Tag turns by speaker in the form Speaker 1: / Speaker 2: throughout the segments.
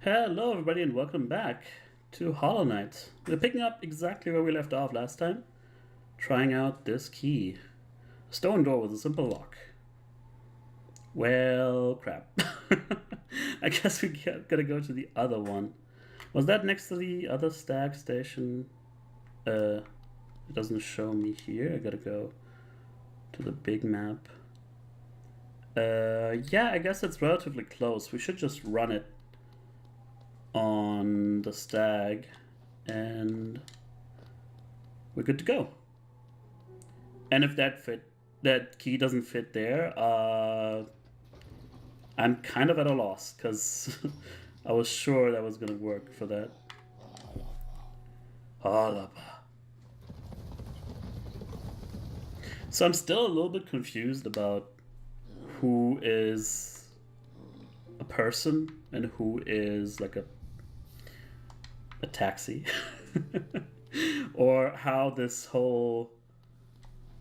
Speaker 1: Hello, everybody, and welcome back to Hollow Knight. We're picking up exactly where we left off last time, trying out this key. A stone door with a simple lock. Well, crap. I guess we gotta go to the other one. Was that next to the other stag station? It doesn't show me here. I gotta go to the big map. Yeah, I guess it's relatively close. We should just run it on the stag and we're good to go. And if that key doesn't fit there, I'm kind of at a loss because I was sure that was gonna work for that. So I'm still a little bit confused about who is a person and who is like a taxi. Or how this whole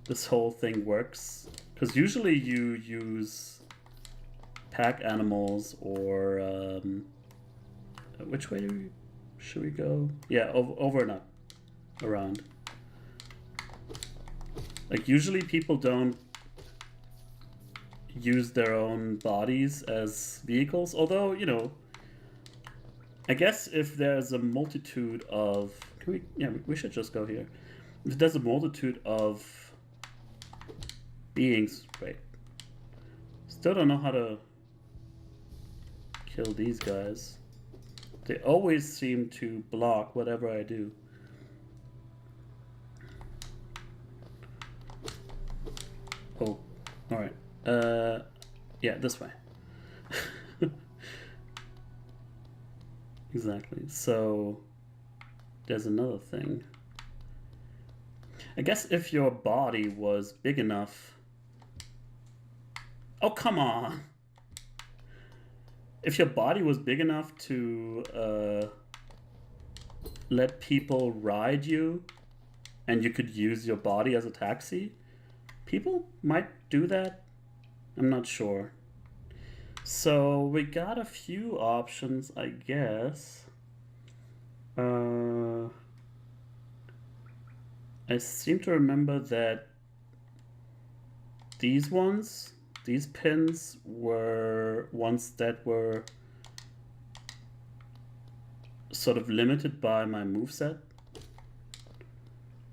Speaker 1: thing works, because usually you use pack animals or which way should we go? Yeah, over and up, around. Like usually people don't use their own bodies as vehicles, although, you know, I guess if there's a multitude of... we should just go here. If there's a multitude of beings... Wait. Still don't know how to kill these guys. They always seem to block whatever I do. Oh, alright. Yeah, this way. Exactly. So there's another thing. I guess if your body was big enough... Oh, come on! If your body was big enough to let people ride you and you could use your body as a taxi, people might do that. I'm not sure. So we got a few options, I guess. I seem to remember that these pins were ones that were sort of limited by my moveset.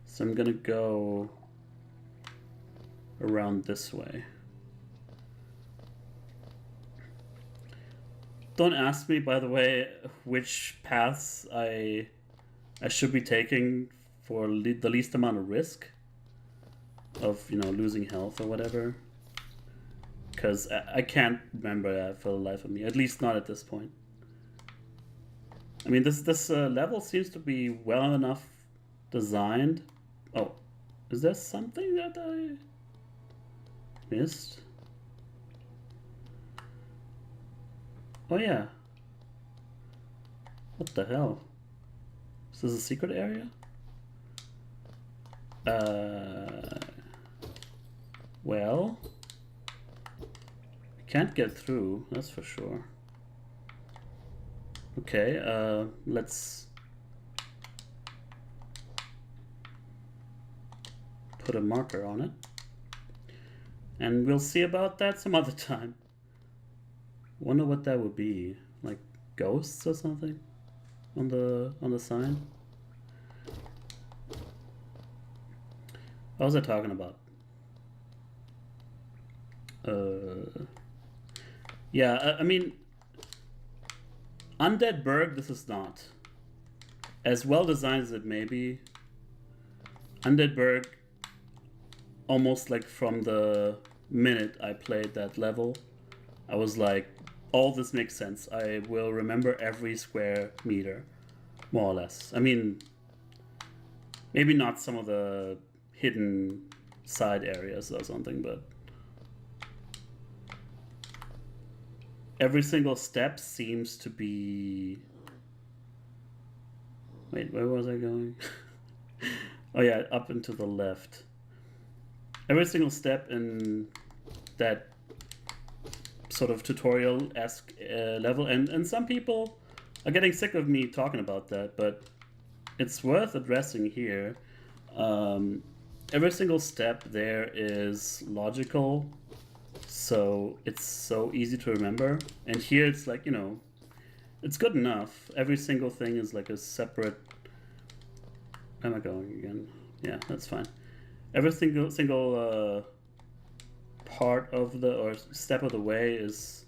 Speaker 1: So I'm gonna go around this way. Don't ask me, by the way, which paths I should be taking for the least amount of risk of, you know, losing health or whatever. Because I can't remember that for the life of me, at least not at this point. I mean, this level seems to be well enough designed. Oh, is there something that I missed? Oh yeah. What the hell? Is this a secret area? Well, I can't get through, that's for sure. Okay, let's put a marker on it. And we'll see about that some other time. Wonder what that would be, like ghosts or something on the sign. What was I talking about? Yeah, I mean, Undead Burg, this is not. As well designed as it may be, Undead Burg, almost like from the minute I played that level, I was like, all this makes sense. I will remember every square meter, more or less. I mean, maybe not some of the hidden side areas or something, but every single step seems to be... Wait, where was I going? Oh yeah, up and to the left. Every single step in that sort of tutorial-esque level, and some people I'm getting sick of me talking about that, but it's worth addressing here. Um, every single step there is logical, so it's so easy to remember. And here it's like, it's good enough. Every single thing is like a separate. Where am I going again? Yeah, that's fine. Every single part of the or step of the way is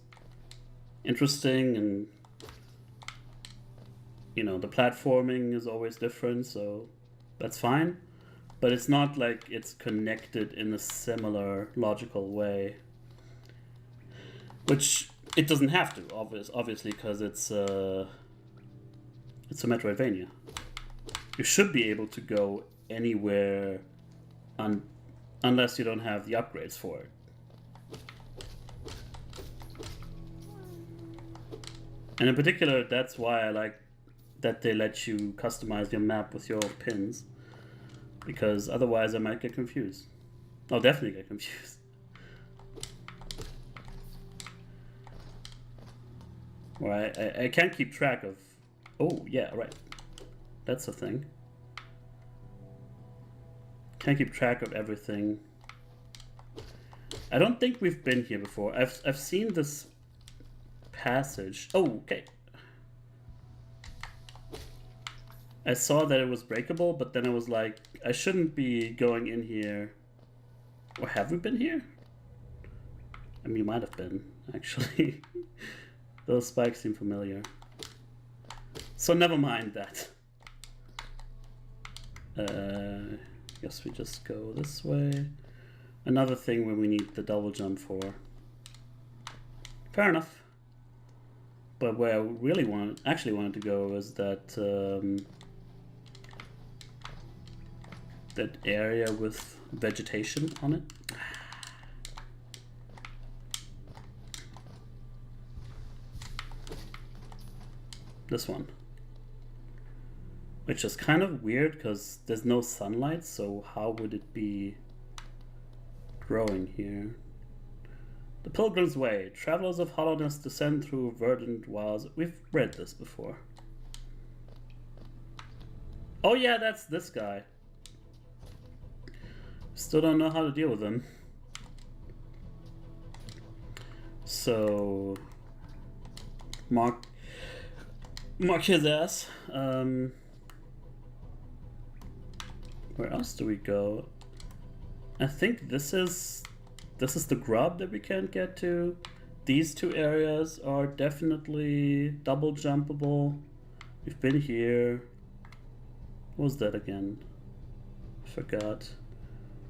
Speaker 1: interesting, and the platforming is always different, so that's fine. But it's not like it's connected in a similar logical way, which it doesn't have to, obviously, because it's a Metroidvania. You should be able to go anywhere unless you don't have the upgrades for it. And in particular, that's why I like that they let you customize your map with your pins, because otherwise I might get confused. I'll definitely get confused. Or I can't keep track of... Oh, yeah, right. That's a thing. Can't keep track of everything. I don't think we've been here before. I've seen this passage. Oh, okay. I saw that it was breakable, but then I was like, I shouldn't be going in here. Or have we been here? I mean, you might have been, actually. Those spikes seem familiar. So never mind that. Guess we just go this way. Another thing where we need the double jump for. Fair enough. But where I really actually wanted to go is that that area with vegetation on it. This one. Which is kind of weird because there's no sunlight, so how would it be growing here? The Pilgrim's Way. Travelers of hollowness descend through verdant wilds. We've read this before. Oh yeah, that's this guy. Still don't know how to deal with him. So... Mark his ass. Where else do we go? I think this is the grub that we can't get to. These two areas are definitely double jumpable. We've been here. What was that again? I forgot.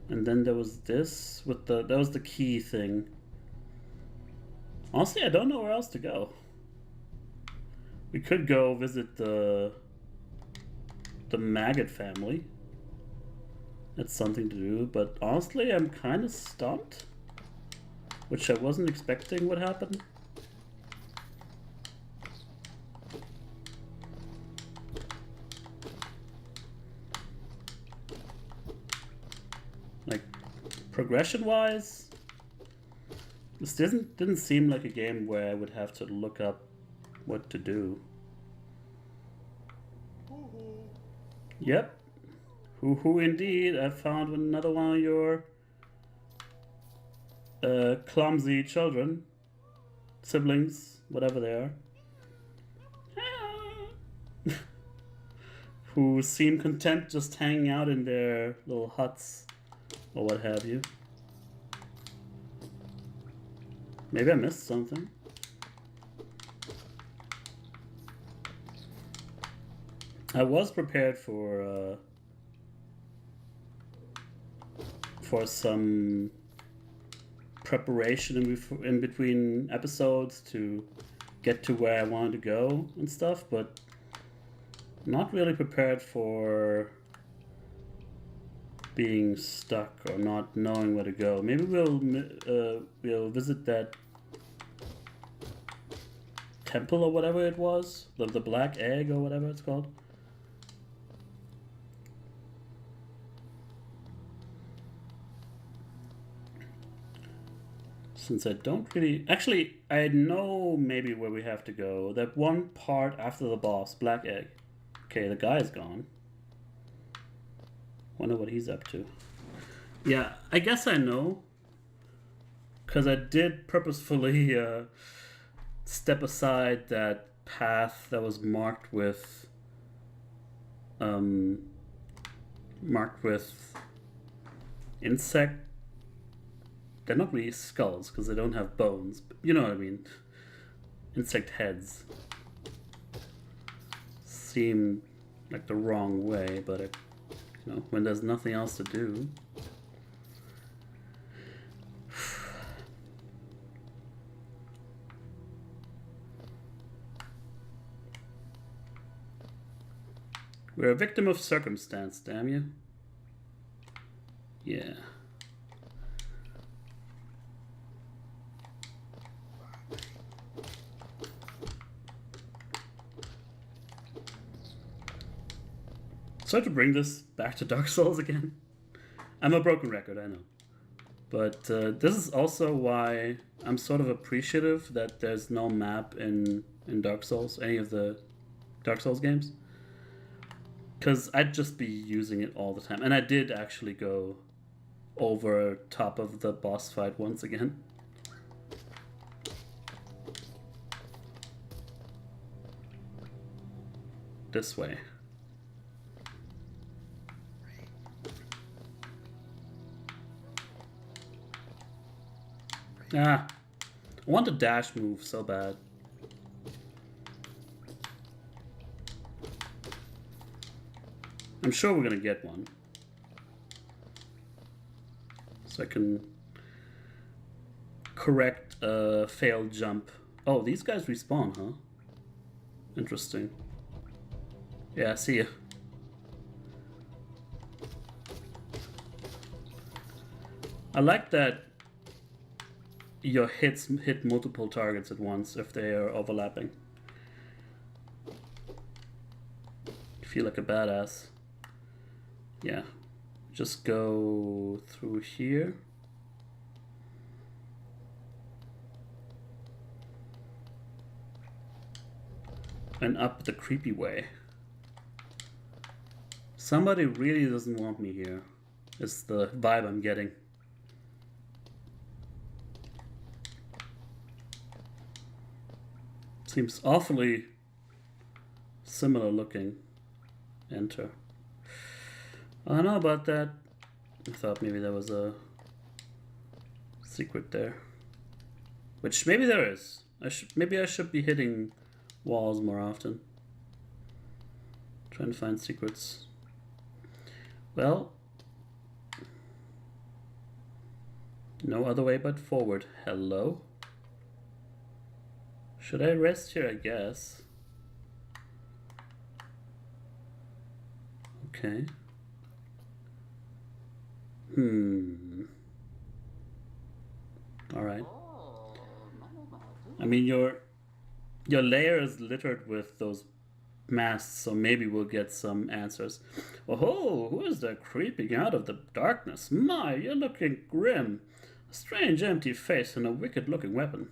Speaker 1: And then there was this with that was the key thing. Honestly, I don't know where else to go. We could go visit the maggot family. That's something to do, but honestly, I'm kind of stumped. Which I wasn't expecting would happen. Like, progression-wise, this didn't seem like a game where I would have to look up what to do. Yep. Hoo-hoo indeed. I found another one of your clumsy children. Siblings, whatever they are. Who seem content just hanging out in their little huts or what have you. Maybe I missed something. I was prepared for some preparation in between episodes to get to where I wanted to go and stuff, but not really prepared for being stuck or not knowing where to go. Maybe we'll visit that temple or whatever it was, the black egg or whatever it's called. Since I don't really... Actually, I know maybe where we have to go. That one part after the boss, Black Egg. Okay, the guy's gone. Wonder what he's up to. Yeah, I guess I know. Because I did purposefully step aside that path that was marked with insect. They're not really skulls because they don't have bones, but you know what I mean. Insect heads seem like the wrong way, but it, you know, when there's nothing else to do. We're a victim of circumstance, damn you. Yeah. Sorry to bring this back to Dark Souls again. I'm a broken record, I know. But this is also why I'm sort of appreciative that there's no map in Dark Souls, any of the Dark Souls games. Because I'd just be using it all the time. And I did actually go over top of the boss fight once again. This way. Ah, I want a dash move so bad. I'm sure we're gonna get one. So I can correct a failed jump. Oh, these guys respawn, huh? Interesting. Yeah, see ya. I like that your hits hit multiple targets at once if they are overlapping. You feel like a badass. Yeah, just go through here. And up the creepy way. Somebody really doesn't want me here. It's the vibe I'm getting. Seems awfully similar looking. Enter. I don't know about that. I thought maybe there was a secret there. Which maybe there is. Maybe I should be hitting walls more often. Trying to find secrets. Well, no other way but forward. Hello? Should I rest here? I guess. Okay. All right. I mean, your layer is littered with those masks, so maybe we'll get some answers. Oh, who is that creeping out of the darkness? My, you're looking grim. A strange empty face and a wicked-looking weapon.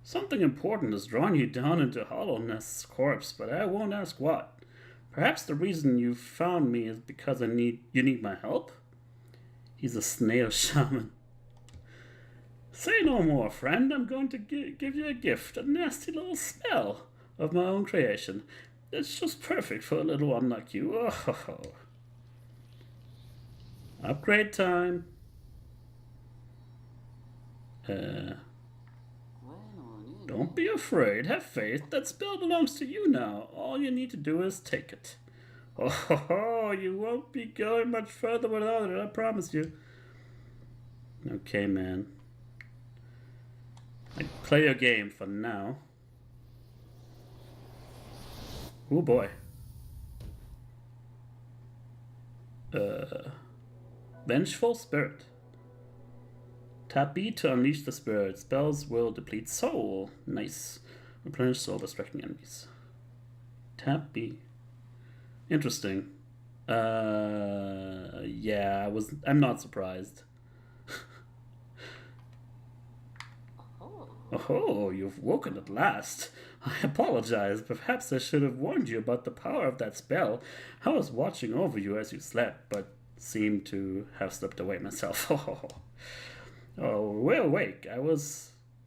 Speaker 1: Something important has drawn you down into Hollownest's corpse, but I won't ask what. Perhaps the reason you found me is because you need my help? He's a snail shaman. Say no more, friend. I'm going to give you a gift, a nasty little spell of my own creation. It's just perfect for a little one like you. Oh. Upgrade time. Don't be afraid. Have faith. That spell belongs to you now. All you need to do is take it. Oh, you won't be going much further without it, I promise you. Okay, man. Play your game for now. Oh boy. Vengeful Spirit. Tap B to unleash the spirit. Spells will deplete soul. Nice. Replenish soul by striking enemies. Tap B. Interesting. Yeah, I'm not surprised. Oh, you've woken at last. I apologize. Perhaps I should have warned you about the power of that spell. I was watching over you as you slept, but seemed to have slipped away myself. Oh, we're awake.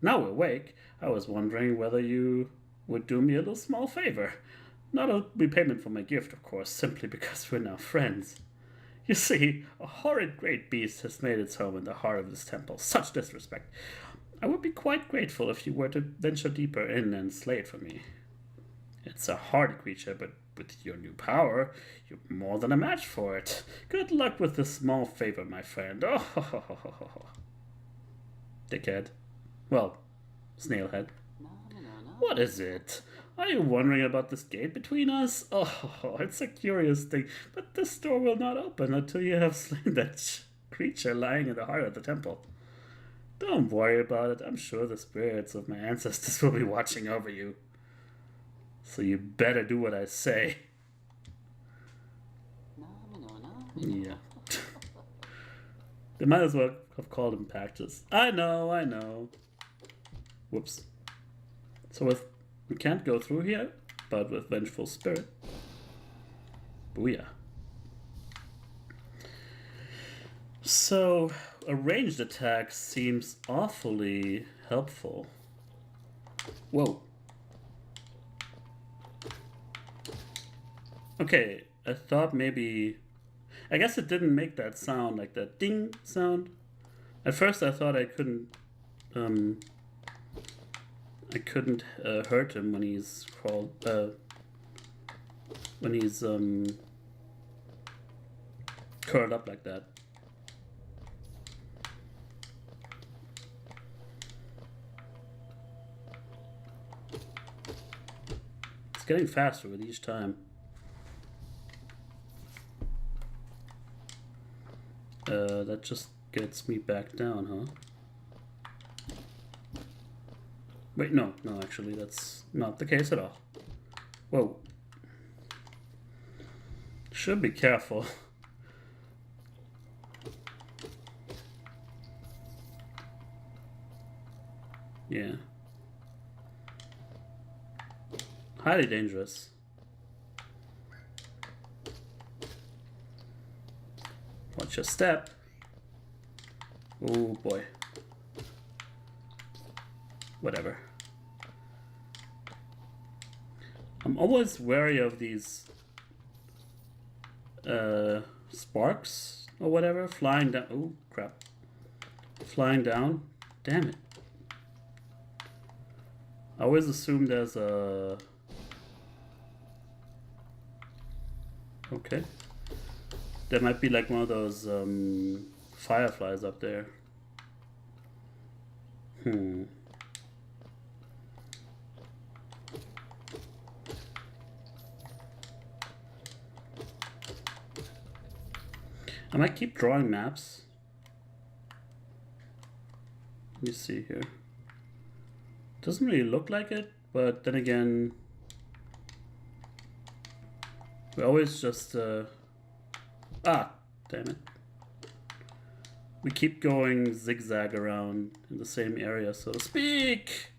Speaker 1: Now we're awake. I was wondering whether you would do me a little small favor. Not a repayment for my gift, of course, simply because we're now friends. You see, a horrid great beast has made its home in the heart of this temple. Such disrespect. I would be quite grateful if you were to venture deeper in and slay it for me. It's a hardy creature, but with your new power, you're more than a match for it. Good luck with this small favor, my friend. Oh, dickhead. Well, snailhead. What is it? Are you wondering about this gate between us? Oh, it's a curious thing, but this door will not open until you have slain that creature lying in the heart of the temple. Don't worry about it. I'm sure the spirits of my ancestors will be watching over you. So you better do what I say. Yeah. They might as well have called him Pactus. I know. Whoops. So we can't go through here, but with Vengeful Spirit. Booyah. So, a ranged attack seems awfully helpful. Whoa. Okay, I thought maybe... I guess it didn't make that sound, like that ding sound. At first I thought I couldn't hurt him when he's curled up like that. It's getting faster with each time. That just gets me back down, huh? Wait, no, actually, that's not the case at all. Whoa. Should be careful. Yeah. Highly dangerous. Watch your step. Oh boy. Whatever. I'm always wary of these sparks or whatever flying down. Oh crap. Flying down. Damn it. I always assume there's a... Okay. There might be like one of those fireflies up there. I might keep drawing maps. Let me see here. Doesn't really look like it, but then again, we always just damn it. We keep going zigzag around in the same area, so to speak.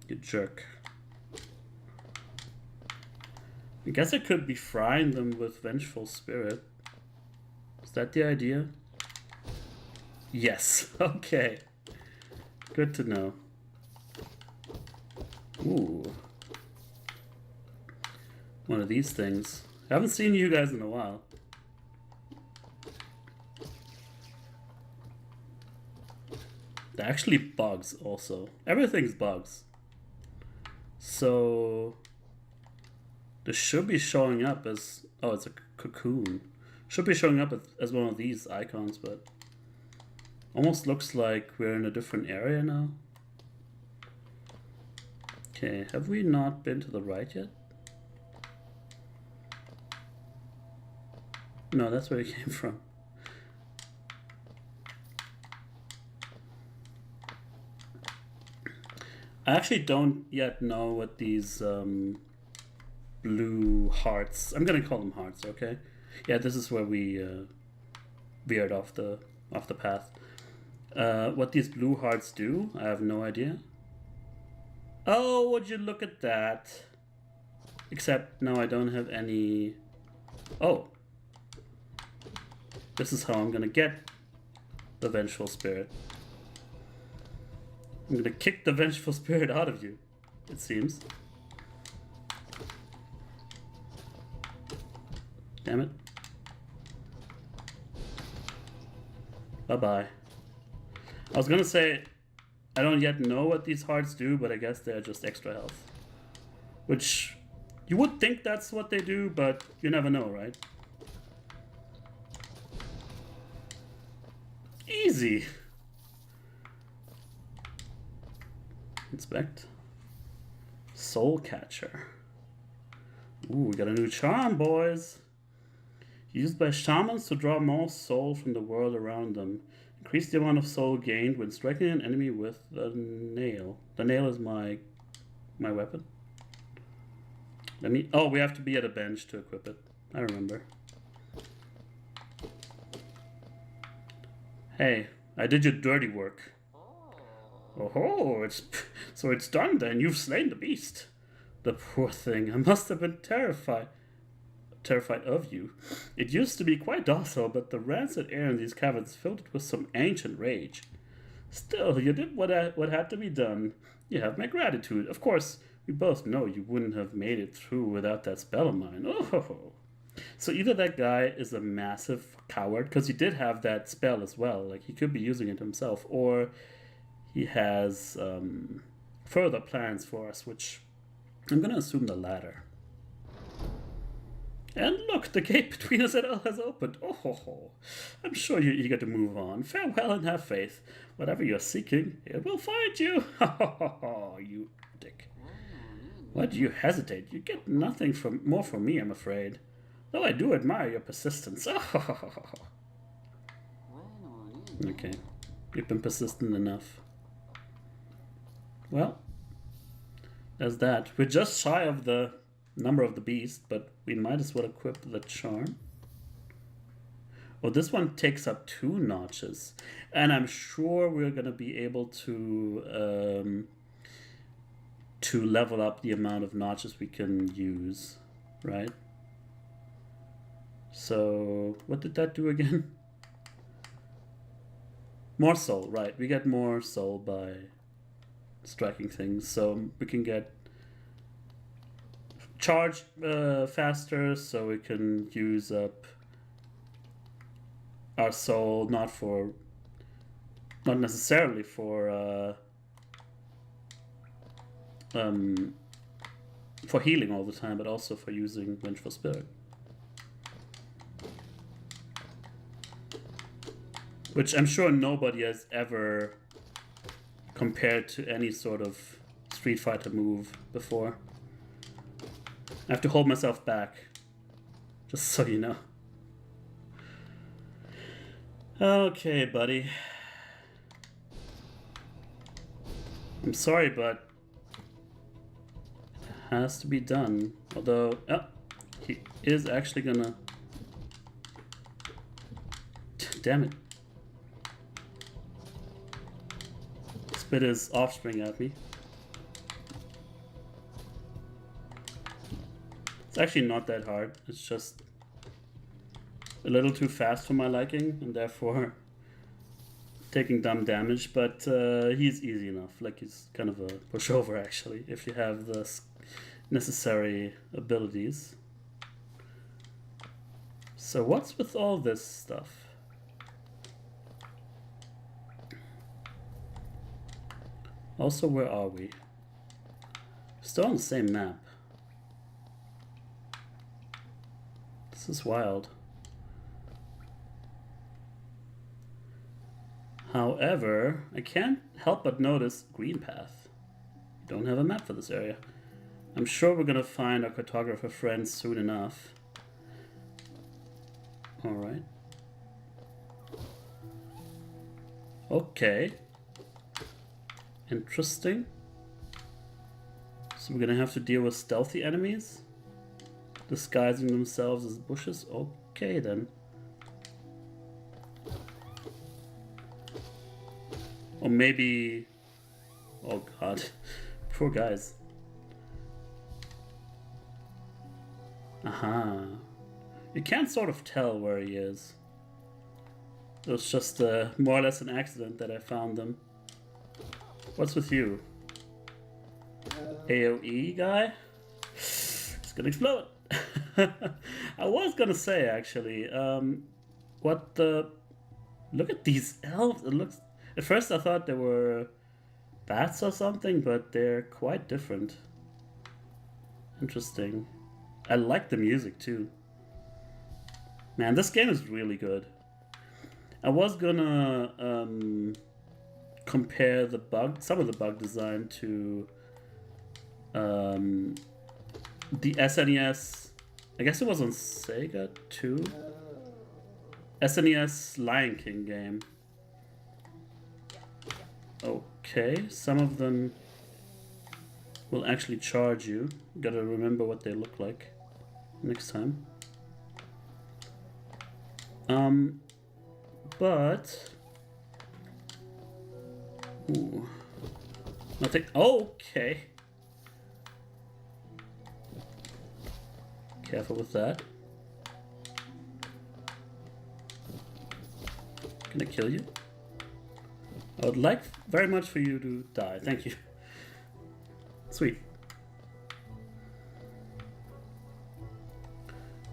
Speaker 1: You jerk. I guess I could be frying them with Vengeful Spirit. Is that the idea? Yes. Okay. Good to know. Ooh. One of these things. I haven't seen you guys in a while. They're actually bugs also. Everything's bugs. So this should be showing up as... Oh, it's a cocoon. Should be showing up as one of these icons, but almost looks like we're in a different area now. Okay, have we not been to the right yet? No, that's where we came from. I actually don't yet know what these blue hearts... I'm gonna call them hearts, okay? Yeah, this is where we veered off the path. What these blue hearts do, I have no idea. Oh, would you look at that? Except now I don't have any... Oh. This is how I'm gonna get the Vengeful Spirit. I'm gonna kick the Vengeful Spirit out of you, it seems. Damn it. Bye-bye. I was gonna say, I don't yet know what these hearts do, but I guess they're just extra health. Which, you would think that's what they do, but you never know, right? Easy. Inspect. Soul Catcher. Ooh, we got a new charm, boys. Used by shamans to draw more soul from the world around them. Increase the amount of soul gained when striking an enemy with the nail. The nail is my weapon. Let me... Oh, we have to be at a bench to equip it. I remember. Hey, I did your dirty work. Oh, so it's done then. You've slain the beast. The poor thing. I must have been terrified of you. It used to be quite docile, but the rancid air in these caverns filled it with some ancient rage. Still, you did what had to be done. You have my gratitude. Of course, we both know you wouldn't have made it through without that spell of mine. Oh, so either that guy is a massive coward, because he did have that spell as well, like he could be using it himself, or he has further plans for us, which I'm gonna assume the latter. And look, the gate between us has opened. Oh, I'm sure you're eager to move on. Farewell and have faith. Whatever you're seeking, it will find you. You dick. Why do you hesitate? You get nothing more from me, I'm afraid. Though I do admire your persistence. Okay, you've been persistent enough. Well, there's that. We're just shy of the number of the beast, but we might as well equip the charm. Oh, this one takes up 2 notches, and I'm sure we're gonna be able to level up the amount of notches we can use, right? So what did that do again? More soul, right? We get more soul by striking things, so we can get charged faster, so we can use up our soul not necessarily for healing all the time, but also for using Vengeful Spirit, which I'm sure nobody has ever compared to any sort of Street Fighter move before. I have to hold myself back, just so you know. Okay, buddy. I'm sorry, but it has to be done. Although, he is actually gonna... Damn it. Spit his offspring at me. It's actually not that hard. It's just a little too fast for my liking, and therefore taking dumb damage, but he's easy enough. Like, he's kind of a pushover, actually, if you have the necessary abilities. So what's with all this stuff? Also, where are we? Still on the same map. This is wild. However, I can't help but notice green path. We don't have a map for this area. I'm sure we're gonna find our cartographer friends soon enough. Alright. Okay. Interesting. So we're gonna have to deal with stealthy enemies? Disguising themselves as bushes? Okay then. Or maybe... Oh god. Poor guys. Aha. You can't sort of tell where he is. It was just more or less an accident that I found them. What's with you? AoE guy? It's gonna explode. I was gonna say actually, what the... Look at these elves. It looks... At first I thought they were bats or something, but they're quite different. Interesting. I like the music too. Man, this game is really good. I was gonna compare some of the bug design to the SNES. I guess it was on Sega too. SNES Lion King game. Okay, some of them will actually charge you. Gotta remember what they look like next time. But ooh, nothing. Okay, careful with that. Can I kill you? I would like very much for you to die. Thank you. Sweet.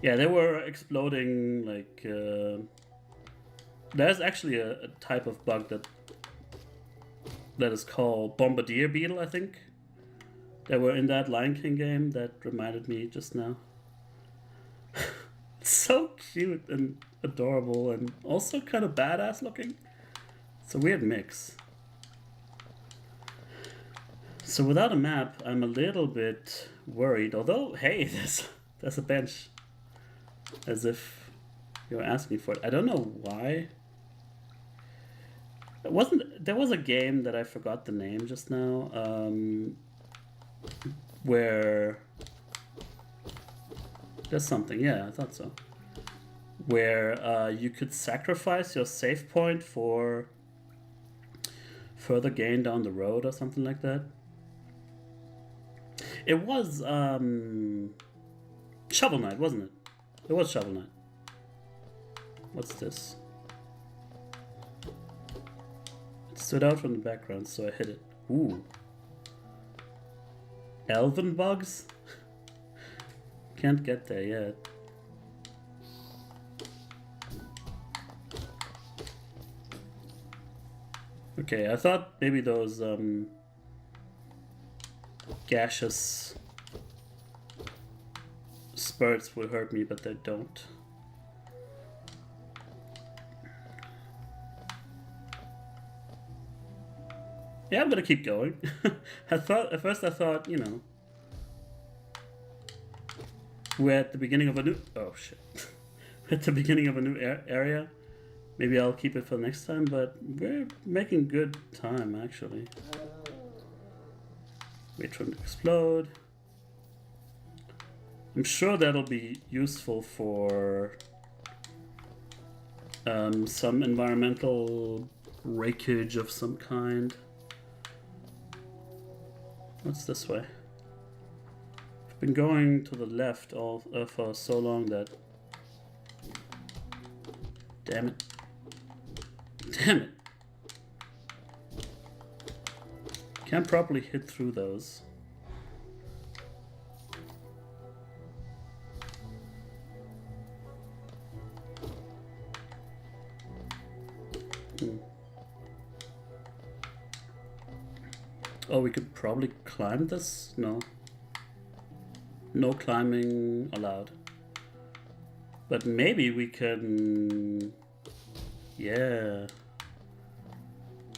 Speaker 1: Yeah, they were exploding like... there's actually a type of bug that is called Bombardier Beetle, I think. They were in that Lion King game that reminded me just now. So cute and adorable and also kind of badass looking. It's a weird mix. So without a map, I'm a little bit worried. Although, hey, there's a bench. As if you're asking for it. I don't know why. There was a game that I forgot the name just now, where there's something, yeah, I thought so, where you could sacrifice your save point for further gain down the road or something like that. It was Shovel Knight, wasn't it? It was Shovel Knight. What's this? It stood out from the background, so I hit it. Ooh. Elven bugs? Can't get there yet. Okay, I thought maybe those gaseous spurts will hurt me, but they don't. Yeah, I'm gonna keep going. At first I thought, you know, we're at the beginning of a new... Oh shit. We're at the beginning of a new area. Maybe I'll keep it for next time, but we're making good time actually. Wait for it to explode. I'm sure that'll be useful for some environmental breakage of some kind. What's this way? I've been going to the left for so long that... Damn it. Damn it. Can't properly hit through those. Oh, we could probably climb this? No. No climbing allowed. But maybe we can... Yeah.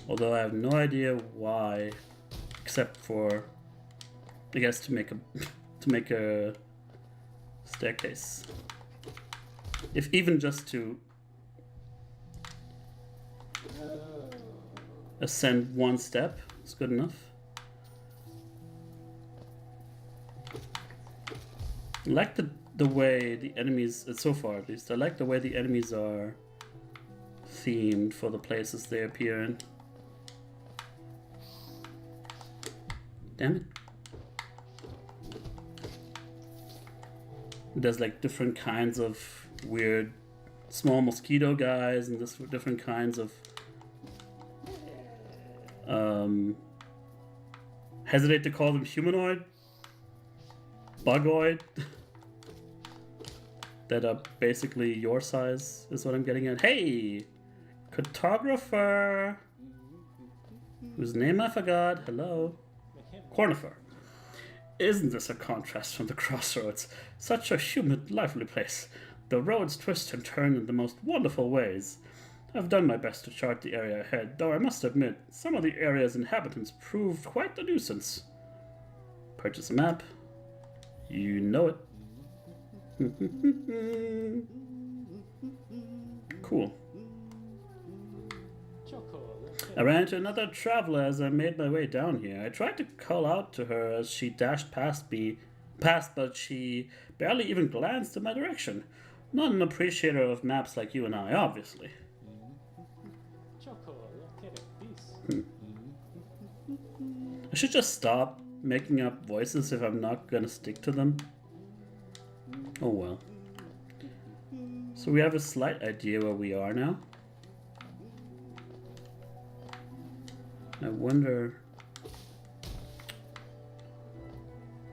Speaker 1: Although I have no idea why, except for, I guess, to make a staircase. If even just to ascend one step is good enough. I like the way the enemies, so far at least, I like the way the enemies are themed for the places they appear in. Damn it. There's like different kinds of weird small mosquito guys and this different kinds of hesitate to call them humanoid, bugoid, that are basically your size is what I'm getting at. Hey, cartographer, whose name I forgot. Hello, Cornifer. Isn't this a contrast from the crossroads? Such a humid, lively place. The roads twist and turn in the most wonderful ways. I've done my best to chart the area ahead, though I must admit, some of the area's inhabitants proved quite a nuisance. Purchase a map. You know it. Cool. I ran into another traveler as I made my way down here. I tried to call out to her as she dashed past, but she barely even glanced in my direction. Not an appreciator of maps like you and I, obviously. I should just stop making up voices if I'm not gonna stick to them. Oh well. So we have a slight idea where we are now. I wonder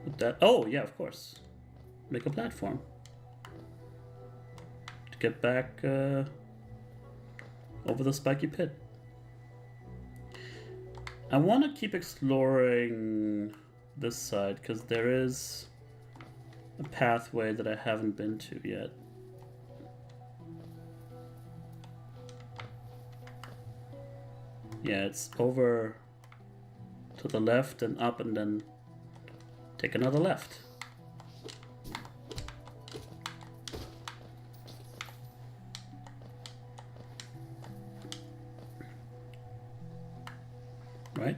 Speaker 1: what that. Oh yeah, of course. Make a platform to get back over the spiky pit. I want to keep exploring this side because there is a pathway that I haven't been to yet. Yeah, it's over to the left and up and then take another left. Right?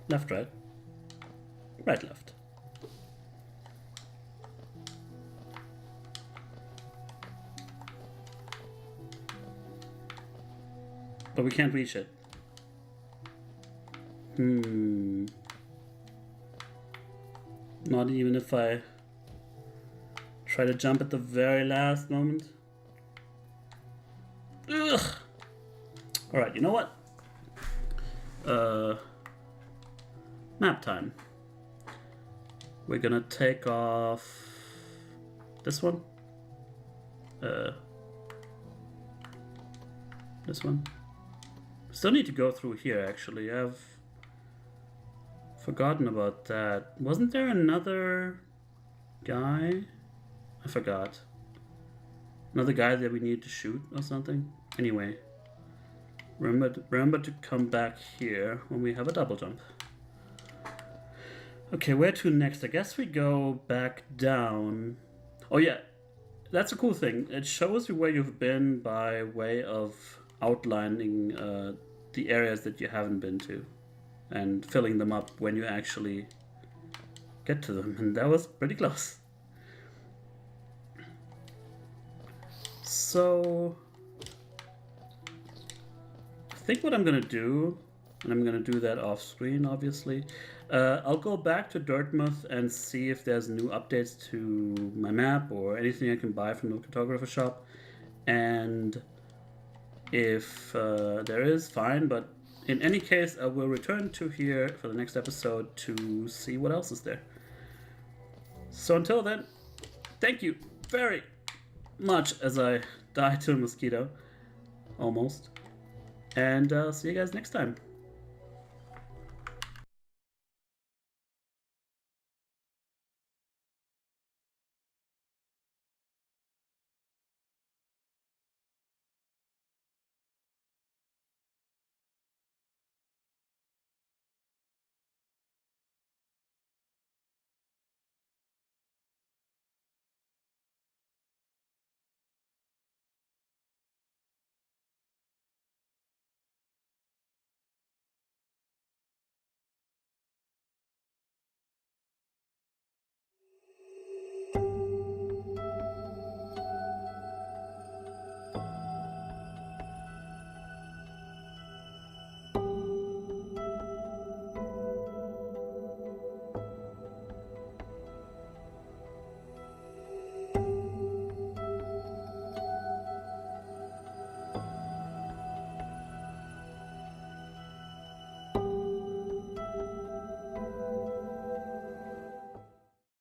Speaker 1: Left, right. Right, left. But we can't reach it. Not even if I try to jump at the very last moment. Ugh! Alright, you know what? Map time. We're gonna take off this one. This one. Still need to go through here, actually. I've forgotten about that. Wasn't there another guy? I forgot. Another guy that we need to shoot or something? Anyway. Remember to come back here when we have a double jump. Okay, where to next? I guess we go back down. Oh yeah, that's a cool thing. It shows you where you've been by way of outlining the areas that you haven't been to and filling them up when you actually get to them, and that was pretty close. So I think what I'm gonna do, and I'm gonna do that off screen obviously, I'll go back to Dartmouth and see if there's new updates to my map or anything I can buy from the cartographer shop, and if there is, fine, but in any case I will return to here for the next episode to see what else is there. So until then, thank you very much as I die to a mosquito, almost, and I'll see you guys next time.